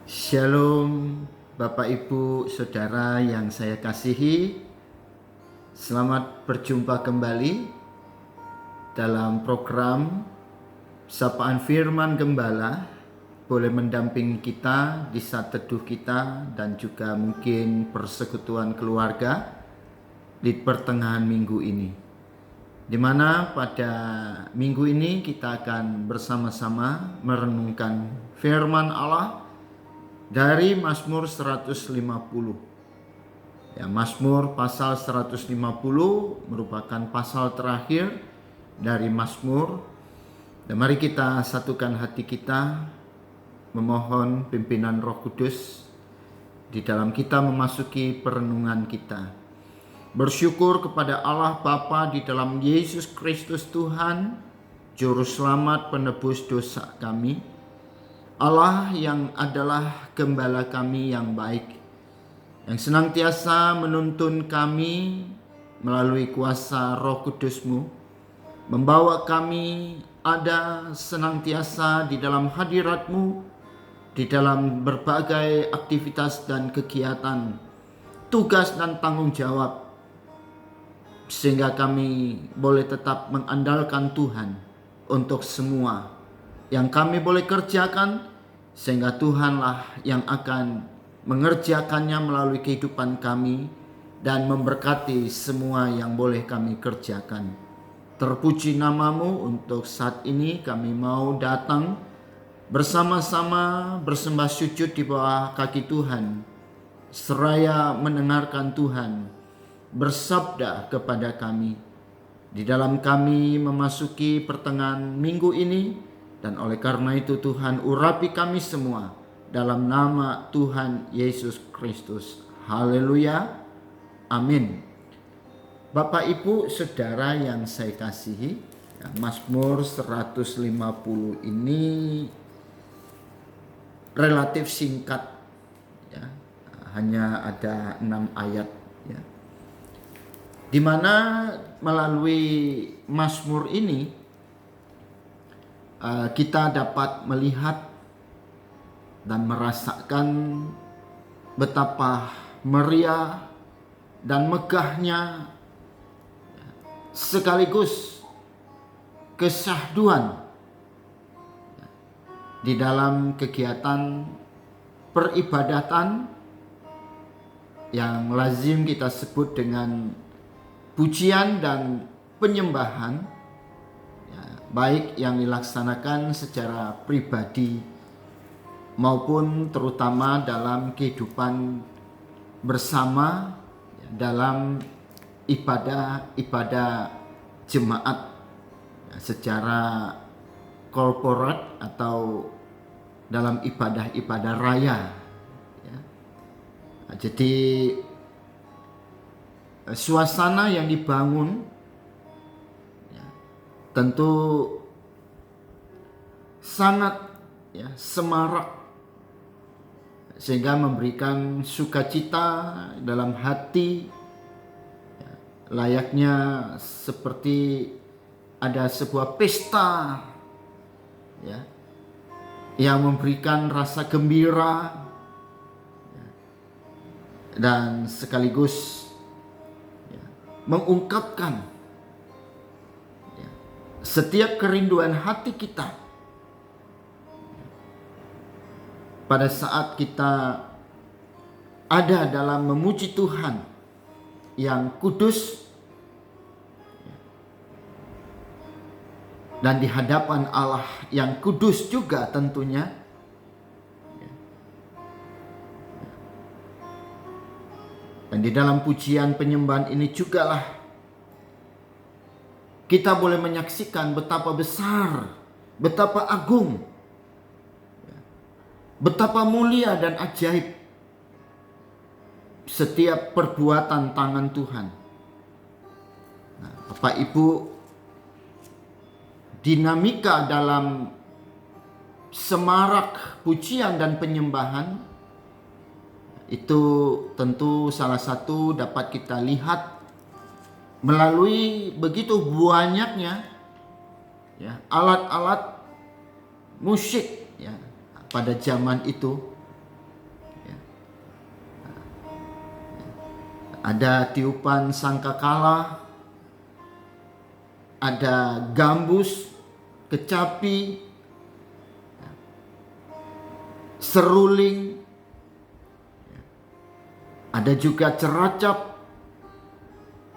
Shalom Bapak Ibu Saudara yang saya kasihi. Selamat berjumpa kembali dalam program Sapaan Firman Gembala. Boleh mendampingi kita di saat teduh kita dan juga mungkin persekutuan keluarga di pertengahan minggu ini, di mana pada minggu ini kita akan bersama-sama merenungkan firman Allah dari Mazmur 150. Ya, Mazmur pasal 150 merupakan pasal terakhir dari Mazmur. Dan mari kita satukan hati kita, memohon pimpinan Roh Kudus di dalam kita memasuki perenungan kita. Bersyukur kepada Allah Bapa di dalam Yesus Kristus Tuhan, Juru Selamat penebus dosa kami. Allah yang adalah gembala kami yang baik, yang senantiasa menuntun kami melalui kuasa Roh Kudus-Mu, membawa kami ada senantiasa di dalam hadirat-Mu, di dalam berbagai aktivitas dan kegiatan, tugas dan tanggung jawab, sehingga kami boleh tetap mengandalkan Tuhan untuk semua yang kami boleh kerjakan, sehingga Tuhanlah yang akan mengerjakannya melalui kehidupan kami dan memberkati semua yang boleh kami kerjakan. Terpuji namamu. Untuk saat ini kami mau datang bersama-sama bersembah sujud di bawah kaki Tuhan, seraya mendengarkan Tuhan bersabda kepada kami. Di dalam kami memasuki pertengahan minggu ini, dan oleh karena itu Tuhan urapi kami semua dalam nama Tuhan Yesus Kristus. Haleluya. Amin. Bapak Ibu Saudara yang saya kasihi, Mazmur 150 ini relatif singkat, ya, hanya ada 6 ayat, ya, di mana melalui Mazmur ini kita dapat melihat dan merasakan betapa meriah dan megahnya sekaligus kesyahduan di dalam kegiatan peribadatan yang lazim kita sebut dengan pujian dan penyembahan, baik yang dilaksanakan secara pribadi maupun terutama dalam kehidupan bersama dalam ibadah jemaat secara korporat atau dalam ibadah raya. Jadi suasana yang dibangun tentu sangat semarak, sehingga memberikan sukacita dalam hati, layaknya seperti ada sebuah pesta yang memberikan rasa gembira dan sekaligus mengungkapkan setiap kerinduan hati kita pada saat kita ada dalam memuji Tuhan yang kudus dan di hadapan Allah yang kudus juga tentunya. Dan di dalam pujian penyembahan ini jugalah kita boleh menyaksikan betapa besar, betapa agung, betapa mulia dan ajaib setiap perbuatan tangan Tuhan. Nah, Bapak Ibu, dinamika dalam semarak pujian dan penyembahan itu tentu salah satu dapat kita lihat melalui begitu banyaknya alat-alat musik pada zaman itu Ada tiupan sangkakala, ada gambus, kecapi, seruling, ada juga ceracap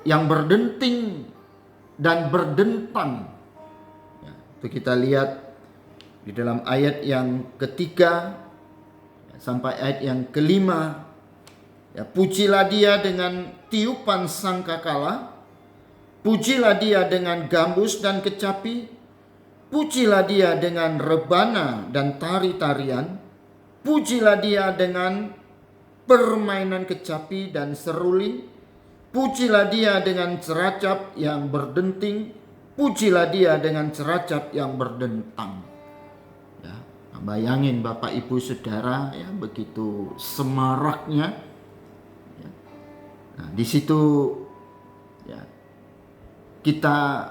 yang berdenting dan berdentang. Itu kita lihat di dalam ayat yang ketiga sampai ayat yang kelima. Pujilah dia dengan tiupan sangkakala, pujilah dia dengan gambus dan kecapi, pujilah dia dengan rebana dan tari-tarian, pujilah dia dengan permainan kecapi dan seruling, pujilah dia dengan ceracap yang berdenting, pujilah dia dengan ceracap yang berdentang. Ya, bayangin Bapak Ibu Saudara, ya, begitu semaraknya. Nah, di situ ya, kita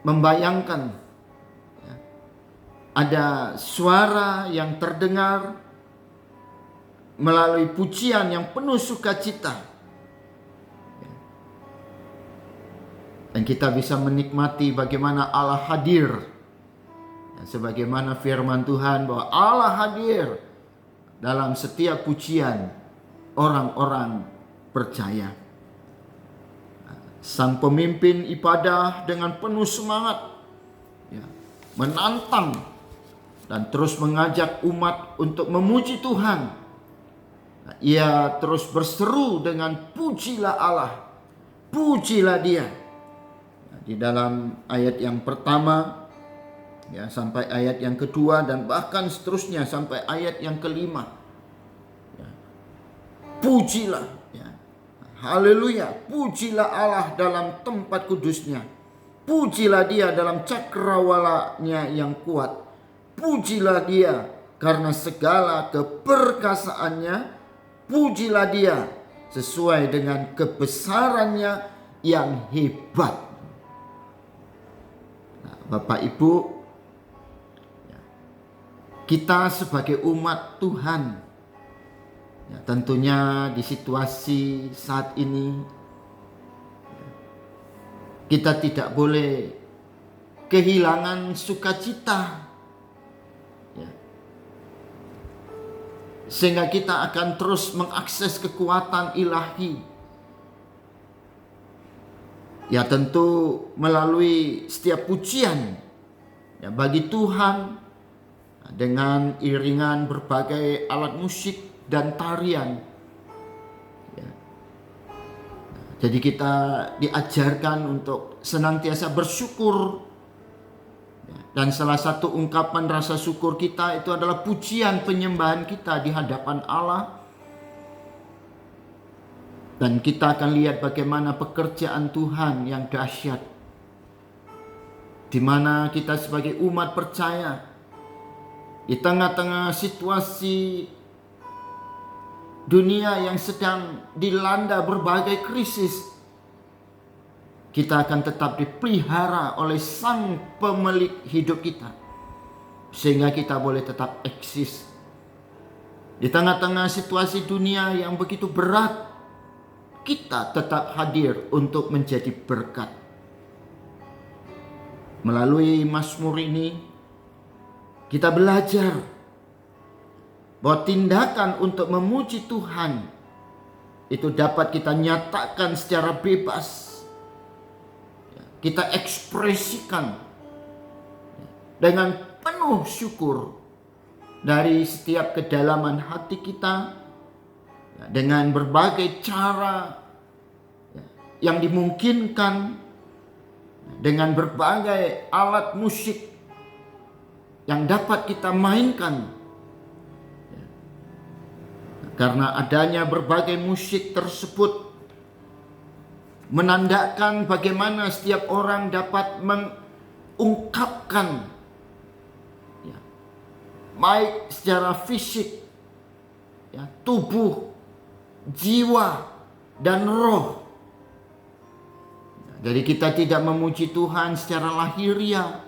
membayangkan ya, ada suara yang terdengar melalui pujian yang penuh sukacita. Ya. Dan kita bisa menikmati bagaimana Allah hadir. Ya, sebagaimana firman Tuhan bahwa Allah hadir dalam setiap pujian orang-orang percaya. Sang pemimpin ibadah dengan penuh semangat ya, menantang dan terus mengajak umat untuk memuji Tuhan. Ia terus berseru dengan pujilah Allah, pujilah dia. Di dalam ayat yang pertama ya, sampai ayat yang kedua dan bahkan seterusnya sampai ayat yang kelima. Ya, pujilah. Haleluya, pujilah Allah dalam tempat kudusnya. Pujilah dia dalam cakrawalanya yang kuat. Pujilah dia karena segala keperkasaannya. Pujilah dia sesuai dengan kebesarannya yang hebat. Nah, Bapak Ibu, kita sebagai umat Tuhan, ya, tentunya di situasi saat ini kita tidak boleh kehilangan sukacita, ya. Sehingga kita akan terus mengakses kekuatan ilahi. Ya, tentu melalui setiap pujian ya, bagi Tuhan dengan iringan berbagai alat musik dan tarian. Ya. Jadi kita diajarkan untuk senantiasa bersyukur. Ya. Dan salah satu ungkapan rasa syukur kita itu adalah pujian penyembahan kita di hadapan Allah. Dan kita akan lihat bagaimana pekerjaan Tuhan yang dahsyat, di mana kita sebagai umat percaya di tengah-tengah situasi dunia yang sedang dilanda berbagai krisis, kita akan tetap dipelihara oleh Sang Pemilik hidup kita, sehingga kita boleh tetap eksis. Di tengah-tengah situasi dunia yang begitu berat, kita tetap hadir untuk menjadi berkat. Melalui Mazmur ini, kita belajar bahwa tindakan untuk memuji Tuhan itu dapat kita nyatakan secara bebas. Kita ekspresikan dengan penuh syukur dari setiap kedalaman hati kita, dengan berbagai cara yang dimungkinkan, dengan berbagai alat musik yang dapat kita mainkan. Karena adanya berbagai musik tersebut menandakan bagaimana setiap orang dapat mengungkapkan ya, baik secara fisik, ya, tubuh, jiwa, dan roh. Jadi kita tidak memuji Tuhan secara lahiriah,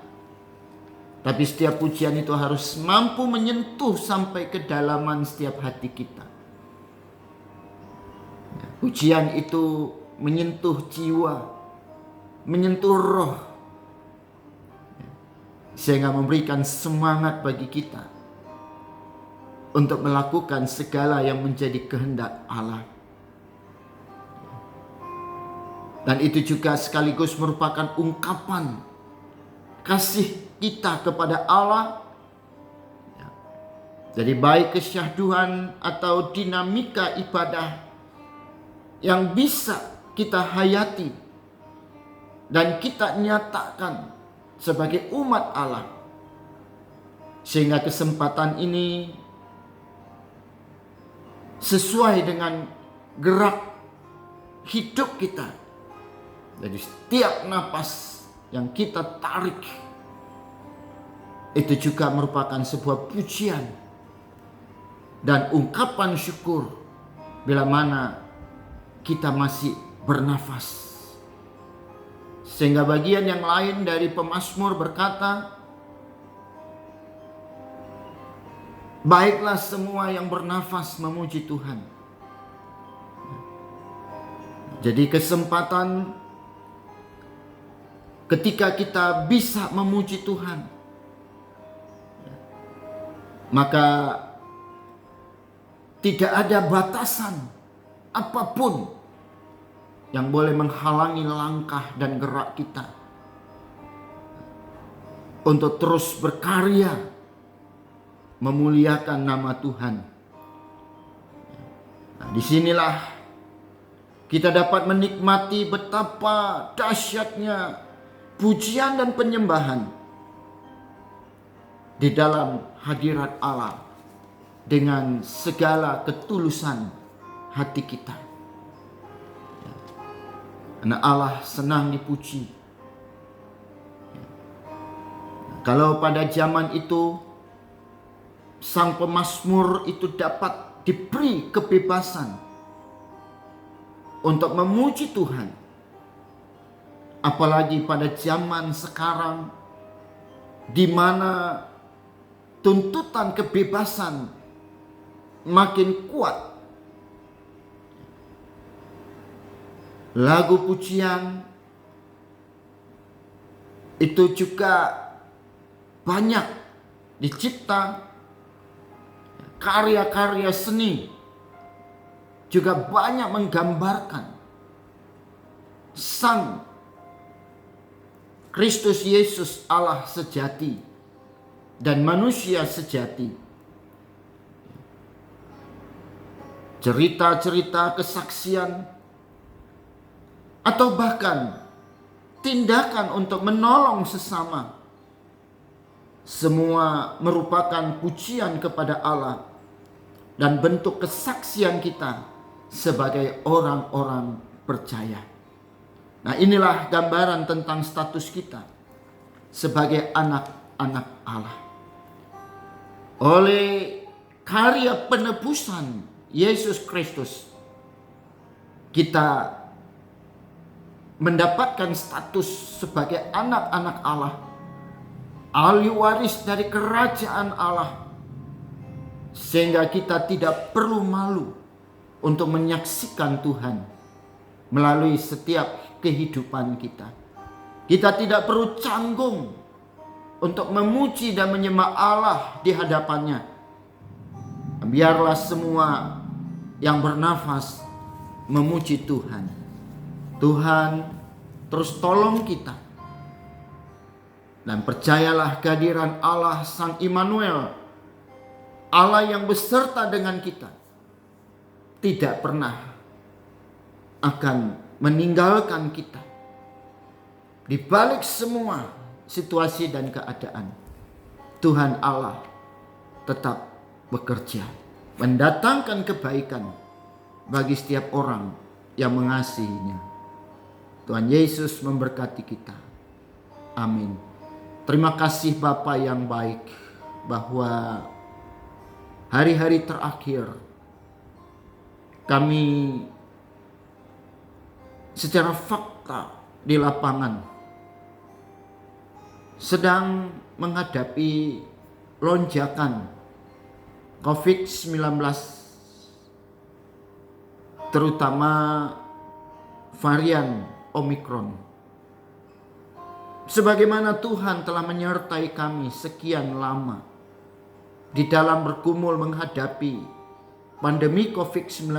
tapi setiap pujian itu harus mampu menyentuh sampai kedalaman setiap hati kita. Pujian itu menyentuh jiwa, menyentuh roh, sehingga memberikan semangat bagi kita untuk melakukan segala yang menjadi kehendak Allah. Dan itu juga sekaligus merupakan ungkapan kasih kita kepada Allah. Jadi baik kesyahduan atau dinamika ibadah yang bisa kita hayati dan kita nyatakan sebagai umat Allah, sehingga kesempatan ini sesuai dengan gerak hidup kita. Jadi setiap napas yang kita tarik itu juga merupakan sebuah pujian dan ungkapan syukur bila mana kita masih bernafas. Sehingga bagian yang lain dari pemazmur berkata, baiklah semua yang bernafas memuji Tuhan. Jadi kesempatan ketika kita bisa memuji Tuhan, maka tidak ada batasan apapun yang boleh menghalangi langkah dan gerak kita untuk terus berkarya memuliakan nama Tuhan. Nah, disinilah kita dapat menikmati betapa dahsyatnya pujian dan penyembahan di dalam hadirat Allah dengan segala ketulusan hati kita. Karena Allah senang dipuji. Kalau pada zaman itu sang pemazmur itu dapat diberi kebebasan untuk memuji Tuhan, apalagi pada zaman sekarang di mana tuntutan kebebasan makin kuat. Lagu pujian itu juga banyak dicipta, karya-karya seni juga banyak menggambarkan Sang Kristus Yesus, Allah sejati dan manusia sejati. Cerita-cerita kesaksian atau bahkan tindakan untuk menolong sesama, semua merupakan pujian kepada Allah dan bentuk kesaksian kita sebagai orang-orang percaya. Nah, inilah gambaran tentang status kita sebagai anak-anak Allah. Oleh karya penebusan Yesus Kristus, kita mendapatkan status sebagai anak-anak Allah, ahli waris dari kerajaan Allah, sehingga kita tidak perlu malu untuk menyaksikan Tuhan melalui setiap kehidupan kita. Kita tidak perlu canggung untuk memuji dan menyembah Allah di hadapannya. Biarlah semua yang bernafas memuji Tuhan. Tuhan terus tolong kita. Dan percayalah kehadiran Allah Sang Immanuel, Allah yang beserta dengan kita, tidak pernah akan meninggalkan kita. Di balik semua situasi dan keadaan, Tuhan Allah tetap bekerja, mendatangkan kebaikan bagi setiap orang yang mengasihinya. Tuhan Yesus memberkati kita. Amin. Terima kasih Bapa yang baik, bahwa hari-hari terakhir kami secara fakta di lapangan sedang menghadapi lonjakan COVID-19 terutama varian Omikron. Sebagaimana Tuhan telah menyertai kami sekian lama di dalam bergumul menghadapi pandemi COVID-19,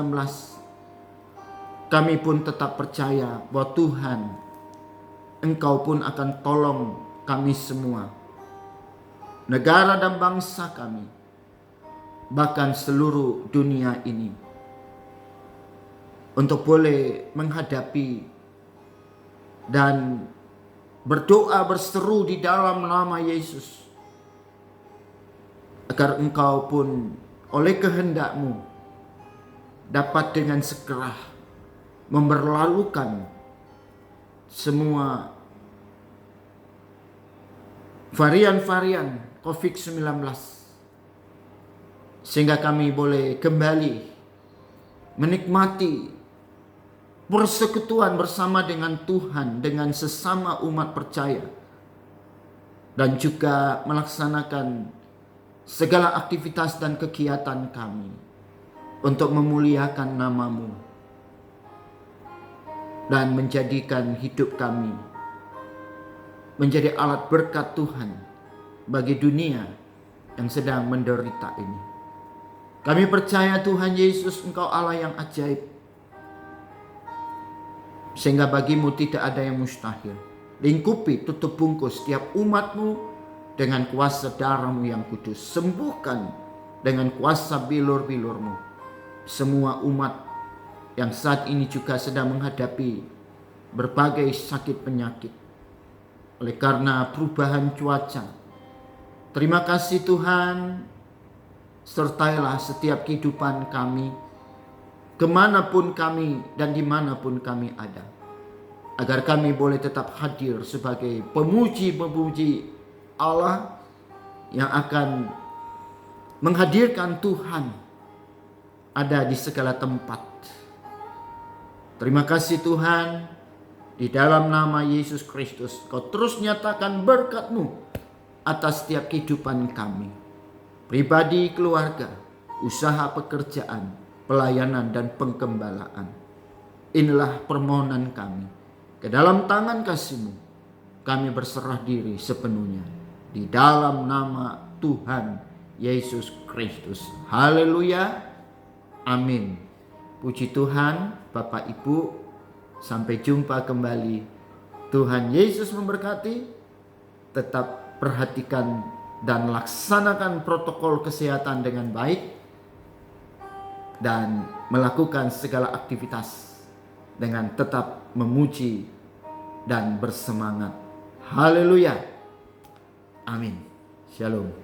kami pun tetap percaya bahwa Tuhan, Engkau pun akan tolong kami semua, negara dan bangsa kami, bahkan seluruh dunia ini, untuk boleh menghadapi dan berdoa berseru di dalam nama Yesus, agar Engkau pun oleh kehendak-Mu dapat dengan segera memberlalukan semua varian-varian COVID-19, sehingga kami boleh kembali menikmati persekutuan bersama dengan Tuhan, dengan sesama umat percaya, dan juga melaksanakan segala aktivitas dan kegiatan kami untuk memuliakan nama-Mu dan menjadikan hidup kami menjadi alat berkat Tuhan bagi dunia yang sedang menderita ini. Kami percaya Tuhan Yesus, Engkau Allah yang ajaib, sehingga bagimu tidak ada yang mustahil. Lingkupi, tutup bungkus setiap umat-Mu dengan kuasa darah-Mu yang kudus. Sembuhkan dengan kuasa bilur-bilur-Mu semua umat yang saat ini juga sedang menghadapi berbagai sakit penyakit oleh karena perubahan cuaca. Terima kasih Tuhan, sertailah setiap kehidupan kami, kemanapun kami dan dimanapun kami ada, agar kami boleh tetap hadir sebagai pemuji-pemuji Allah yang akan menghadirkan Tuhan ada di segala tempat. Terima kasih Tuhan, di dalam nama Yesus Kristus, Kau terus nyatakan berkat-Mu atas setiap kehidupan kami, pribadi, keluarga, usaha, pekerjaan, pelayanan, dan pengembalaan. Inilah permohonan kami. Ke dalam tangan kasih-Mu kami berserah diri sepenuhnya, di dalam nama Tuhan Yesus Kristus. Haleluya. Amin. Puji Tuhan. Bapak Ibu, sampai jumpa kembali. Tuhan Yesus memberkati. Tetap perhatikan dan laksanakan protokol kesehatan dengan baik, dan melakukan segala aktivitas dengan tetap memuji dan bersemangat. Haleluya. Amin. Shalom.